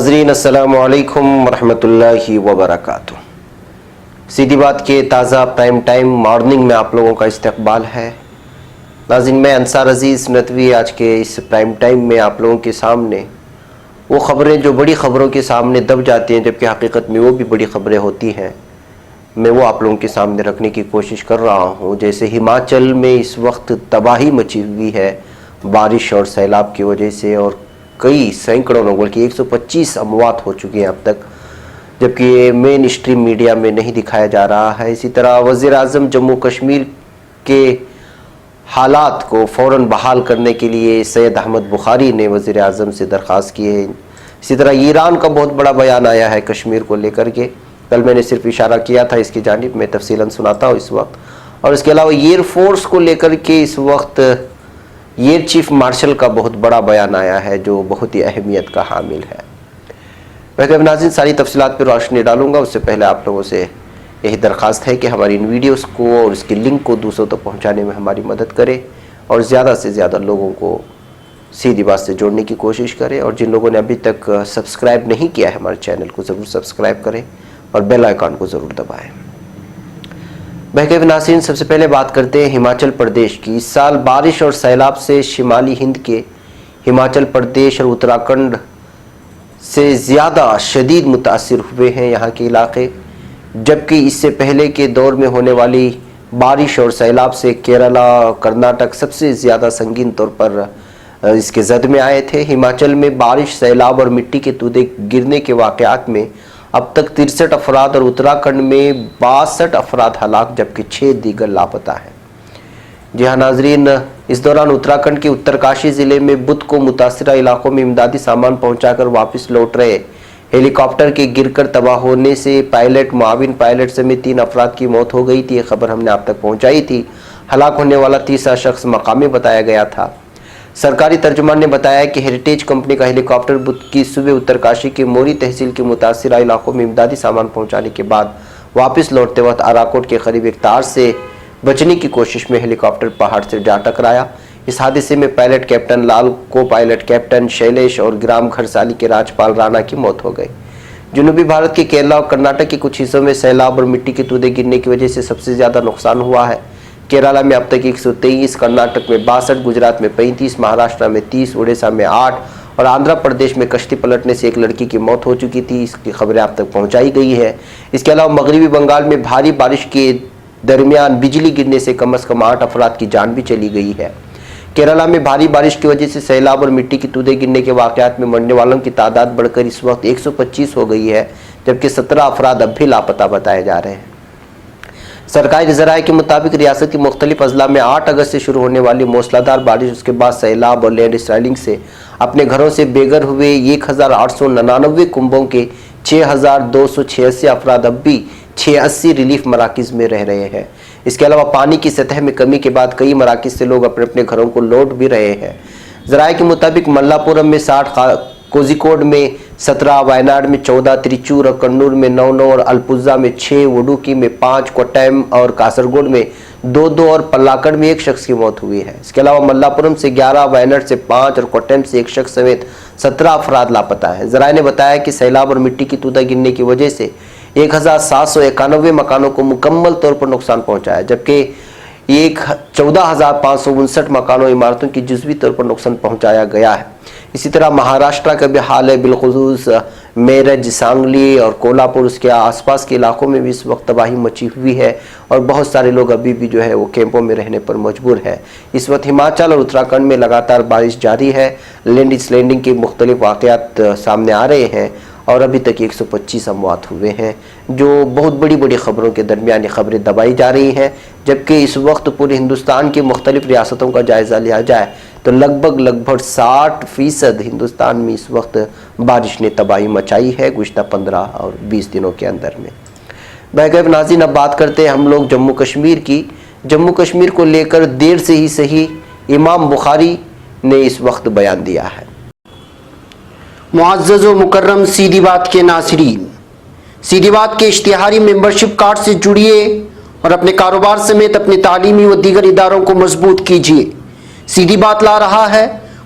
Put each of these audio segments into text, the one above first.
ناظرین السلام علیکم ورحمۃ اللہ وبرکاتہ۔ سیدھی بات کے تازہ پرائم ٹائم مارننگ میں آپ لوگوں کا استقبال ہے۔ ناظرین، میں انصار عزیز ندوی آج کے اس پرائم ٹائم میں آپ لوگوں کے سامنے وہ خبریں جو بڑی خبروں کے سامنے دب جاتی ہیں جبکہ حقیقت میں وہ بھی بڑی خبریں ہوتی ہیں، میں وہ آپ لوگوں کے سامنے رکھنے کی کوشش کر رہا ہوں۔ جیسے ہماچل میں اس وقت تباہی مچی ہوئی ہے بارش اور سیلاب کی وجہ سے، اور کئی سینکڑوں لوگ بلکہ 125 اموات ہو چکی ہیں اب تک، جبکہ یہ مین اسٹریم میڈیا میں نہیں دکھایا جا رہا ہے۔ اسی طرح وزیر اعظم جموں کشمیر کے حالات کو فوراً بحال کرنے کے لیے سید احمد بخاری نے وزیر اعظم سے درخواست کی ہے۔ اسی طرح ایران کا بہت بڑا بیان آیا ہے کشمیر کو لے کر کے، کل میں نے صرف اشارہ کیا تھا اس کی جانب، میں تفصیلاً سناتا ہوں اس وقت۔ اور اس کے علاوہ ایئر فورس کو لے کر کے اس وقت ایئر چیف مارشل کا بہت بڑا بیان آیا ہے جو بہت ہی اہمیت کا حامل ہے۔ میں ناظرین ساری تفصیلات پر روشنی ڈالوں گا، اس سے پہلے آپ لوگوں سے یہی درخواست ہے کہ ہماری ان ویڈیوز کو اور اس کی لنک کو دوسروں تک پہنچانے میں ہماری مدد کرے، اور زیادہ سے زیادہ لوگوں کو سیدھی بات سے جوڑنے کی کوشش کرے، اور جن لوگوں نے ابھی تک سبسکرائب نہیں کیا ہے ہمارے چینل کو ضرور سبسکرائب کریں اور بیل آئیکن کو ضرور دبائیں۔ بہرکیف ناظرین، سب سے پہلے بات کرتے ہیں ہماچل پردیش کی۔ اس سال بارش اور سیلاب سے شمالی ہند کے ہماچل پردیش اور اتراکھنڈ سے زیادہ شدید متاثر ہوئے ہیں یہاں کے علاقے، جبکہ اس سے پہلے کے دور میں ہونے والی بارش اور سیلاب سے کیرلا اور کرناٹک سب سے زیادہ سنگین طور پر اس کے زد میں آئے تھے۔ ہماچل میں بارش، سیلاب اور مٹی کے تودے گرنے کے واقعات میں اب تک 63 افراد اور اتراکھنڈ میں 62 افراد ہلاک جبکہ 6 دیگر لاپتہ ہیں۔ جی ہاں ناظرین، اس دوران اتراکھنڈ کے اترکاشی ضلع میں بدھ کو متاثرہ علاقوں میں امدادی سامان پہنچا کر واپس لوٹ رہے ہیلی کاپٹر کے گر کر تباہ ہونے سے پائلٹ، معاون پائلٹ سمیت 3 افراد کی موت ہو گئی تھی۔ یہ خبر ہم نے آپ تک پہنچائی تھی۔ ہلاک ہونے والا تیسرا شخص مقامی بتایا گیا تھا۔ سرکاری ترجمان نے بتایا کہ ہیریٹیج کمپنی کا ہیلی کاپٹر بدھ کی صوبے اترکاشی کے موری تحصیل کے متاثرہ علاقوں میں امدادی سامان پہنچانے کے بعد واپس لوٹتے وقت آراکوٹ کے قریب ایک تار سے بچنے کی کوشش میں ہیلی کاپٹر پہاڑ سے جا ٹکرایا۔ اس حادثے میں پائلٹ کیپٹن لال، کو پائلٹ کیپٹن شیلیش اور گرام گھرسالی کے راجپال رانا کی موت ہو گئی۔ جنوبی بھارت کے کیرلا اور کرناٹک کے کچھ حصوں میں سیلاب اور مٹی کے تودے گرنے کی وجہ سے سب سے زیادہ نقصان ہوا ہے۔ کیرلا میں اب تک 123، کرناٹک میں 62، گجرات میں 35، مہاراشٹر میں 30، اڑیسہ میں 8 اور آندھرا پردیش میں کشتی پلٹنے سے ایک لڑکی کی موت ہو چکی تھی۔ اس کی خبریں آپ تک پہنچائی گئی ہے۔ اس کے علاوہ مغربی بنگال میں بھاری بارش کے درمیان بجلی گرنے سے کم از کم 8 افراد کی جان بھی چلی گئی ہے۔ کیرلا میں بھاری بارش کی وجہ سے سیلاب اور مٹی کی تودے گرنے کے واقعات میں مرنے والوں کی تعداد بڑھ کر اس وقت 125 ہو گئی ہے، جبکہ 17 افراد اب بھی لاپتہ بتائے جا رہے ہیں۔ سرکاری ذرائع کے مطابق ریاست کی مختلف اضلاع میں 8 اگست سے شروع ہونے والی موسلادھار بارش، اس کے بعد سیلاب اور لینڈ سلائڈنگ سے اپنے گھروں سے بے گھر ہوئے 1899 کنبوں کے 6286 افراد اب بھی 86 ریلیف مراکز میں رہ رہے ہیں۔ اس کے علاوہ پانی کی سطح میں کمی کے بعد کئی مراکز سے لوگ اپنے اپنے گھروں کو لوٹ بھی رہے ہیں۔ ذرائع کے مطابق ملاپورم میں 60، کوزیکوڈ میں 17، وائناڈ میں 14، تریچور اور کنور میں 9 اور الپوزا میں 6، وڈوکی میں 5، کوٹائم اور کاسرگوڈ میں 2 اور پلاکڑ میں 1 شخص کی موت ہوئی ہے۔ اس کے علاوہ ملاپورم سے 11، وائناڈ سے 5 اور کوٹائم سے 1 شخص سمیت 17 افراد لاپتہ ہیں۔ ذرائع نے بتایا کہ سیلاب اور مٹی کی تودہ گرنے کی وجہ سے 1791 مکانوں کو مکمل طور پر نقصان پہنچا ہے، جبکہ 14,559 مکانوں عمارتوں کی جزوی طور پر نقصان پہنچایا گیا ہے۔ اسی طرح مہاراشٹر کا بھی حال ہے، بالخصوص میرج، سانگلی اور کولہاپور، اس کے آس پاس کے علاقوں میں بھی اس وقت تباہی مچی ہوئی ہے، اور بہت سارے لوگ ابھی بھی جو ہے وہ کیمپوں میں رہنے پر مجبور ہے۔ اس وقت ہماچل اور اتراکھنڈ میں لگاتار بارش جاری ہے، لینڈ سلائڈنگ کے مختلف واقعات سامنے آ رہے ہیں، اور ابھی تک 125 اموات ہوئے ہیں، جو بہت بڑی خبروں کے درمیان یہ خبریں دبائی جا رہی ہیں۔ جبکہ اس وقت پورے ہندوستان کی مختلف ریاستوں کا جائزہ لیا جائے تو لگ بھگ 60% ہندوستان میں اس وقت بارش نے تباہی مچائی ہے گزشتہ 15 اور 20 دنوں کے اندر میں۔ بہرکیف ناظرین، اب بات کرتے ہیں ہم لوگ جموں کشمیر کی۔ جموں کشمیر کو لے کر دیر سے ہی صحیح امام بخاری نے اس وقت بیان دیا ہے۔ معزز و مکرم سیدھی بات کے ناظرین، سیدھی بات کے اشتہاری ممبرشپ کارڈ سے جڑیے اور اپنے کاروبار سمیت اپنے تعلیمی و دیگر اداروں کو مضبوط کیجیے۔ سیدھی بات لا رہا ہے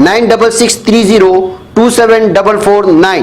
9663027449।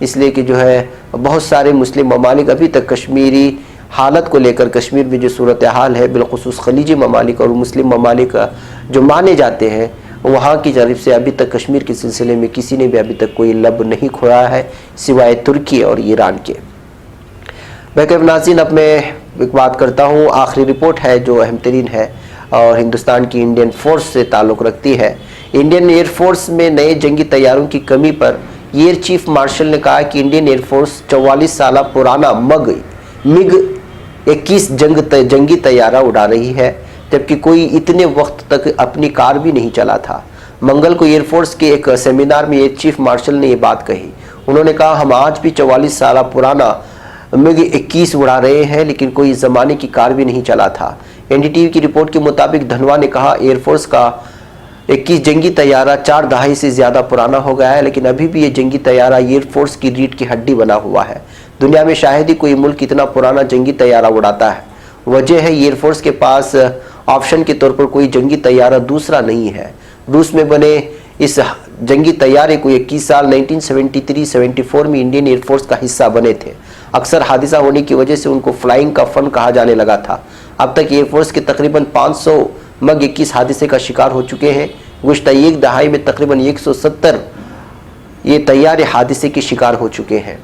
اس لیے کہ جو ہے بہت سارے مسلم ممالک ابھی تک کشمیری حالت کو لے کر، کشمیر میں جو صورتحال ہے بالخصوص خلیجی ممالک اور مسلم ممالک جو مانے جاتے ہیں، وہاں کی جانب سے ابھی تک کشمیر کے سلسلے میں کسی نے بھی ابھی تک کوئی لب نہیں کھولا ہے سوائے ترکی اور ایران کے۔ بہرکیف ناظرین، اب میں ایک بات کرتا ہوں، آخری رپورٹ ہے جو اہم ترین ہے اور ہندوستان کی انڈین فورس سے تعلق رکھتی ہے۔ انڈین ایئر فورس میں نئے جنگی طیاروں کی کمی پر ایئر چیف مارشل نے کہا کہ انڈین ایئر فورس 44 سالہ پرانا مگ 21 جنگی طیارہ اڑا رہی ہے، جبکہ کوئی اتنے وقت تک اپنی کار بھی نہیں چلا تھا۔ منگل کو ایئر فورس کے ایک سیمینار میں ایئر چیف مارشل نے یہ بات کہی۔ انہوں نے کہا، ہم آج بھی 44 سالہ پرانا مگ 21 اڑا رہے ہیں، لیکن کوئی زمانے کی کار بھی نہیں چلا تھا۔ این ڈی ٹی وی کی رپورٹ کے مطابق دھنوا نے کہا، ایئر فورس کا 21 جنگی طیارہ 4 دہائی سے زیادہ پرانا ہو گیا ہے، لیکن ابھی بھی یہ جنگی طیارہ ایئر فورس کی ریڑھ کی ہڈی بنا ہوا ہے۔ دنیا میں شاید ہی کوئی ملک اتنا پرانا جنگی طیارہ اڑاتا ہے۔ وجہ ہے ایئر فورس کے پاس آپشن کے طور پر کوئی جنگی طیارہ دوسرا نہیں ہے۔ روس میں بنے اس جنگی طیارے کو 21 سال 1973-74 میں انڈین ایئر فورس کا حصہ بنے تھے۔ اکثر حادثہ ہونے کی وجہ سے ان کو فلائنگ کا فن کہا جانے لگا تھا۔ اب تک ایئر فورس کے تقریباً 500 مگ 21 حادثے کا شکار ہو چکے ہیں۔ گزشتہ ایک دہائی میں تقریباً 170 یہ طیارے حادثے کے شکار ہو چکے ہیں۔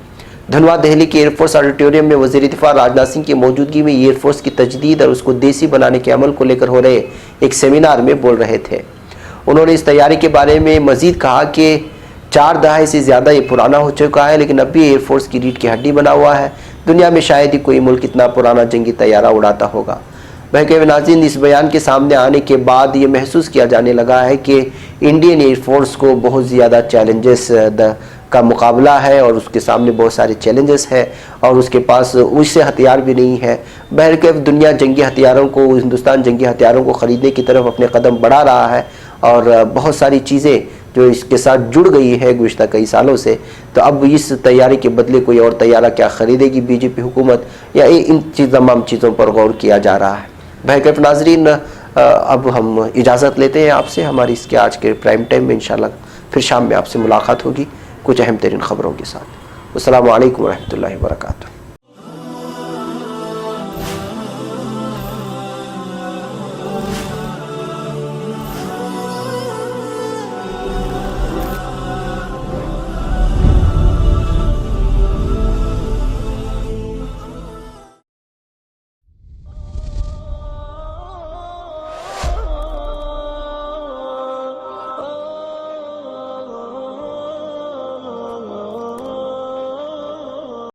دھنوا دہلی کے ایئر فورس آڈیٹوریم میں وزیر دفاع راجناتھ سنگھ کی موجودگی میں ایئر فورس کی تجدید اور اس کو دیسی بنانے کے عمل کو لے کر ہو رہے ایک سیمینار میں بول رہے تھے۔ انہوں نے اس طیارے کے بارے میں مزید کہا کہ 4 دہائی سے زیادہ یہ پرانا ہو چکا ہے، لیکن اب بھی ایئر فورس کی ریڑھ کی ہڈی بنا ہوا ہے۔ دنیا میں شاید ہی کوئی ملک اتنا پرانا جنگی طیارہ اڑاتا ہوگا۔ بہرکیف ناظرین، اس بیان کے سامنے آنے کے بعد یہ محسوس کیا جانے لگا ہے کہ انڈین ایئر فورس کو بہت زیادہ چیلنجز کا مقابلہ ہے اور اس کے سامنے بہت سارے چیلنجز ہیں اور اس کے پاس اسے ہتھیار بھی نہیں ہے۔ بہرکیف دنیا جنگی ہتھیاروں کو، ہندوستان جنگی ہتھیاروں کو خریدنے کی طرف اپنے قدم بڑھا رہا ہے اور بہت ساری چیزیں جو اس کے ساتھ جڑ گئی ہے گزشتہ کئی سالوں سے، تو اب اس طیارے کے بدلے کوئی اور طیارہ کیا خریدے گی بی جے پی حکومت، یا ان تمام چیزوں پر غور کیا جا رہا ہے۔ بہرکیف ناظرین، اب ہم اجازت لیتے ہیں آپ سے۔ ہماری اس کے آج کے پرائم ٹائم میں انشاءاللہ پھر شام میں آپ سے ملاقات ہوگی کچھ اہم ترین خبروں کے ساتھ۔ السلام علیکم ورحمۃ اللہ وبرکاتہ۔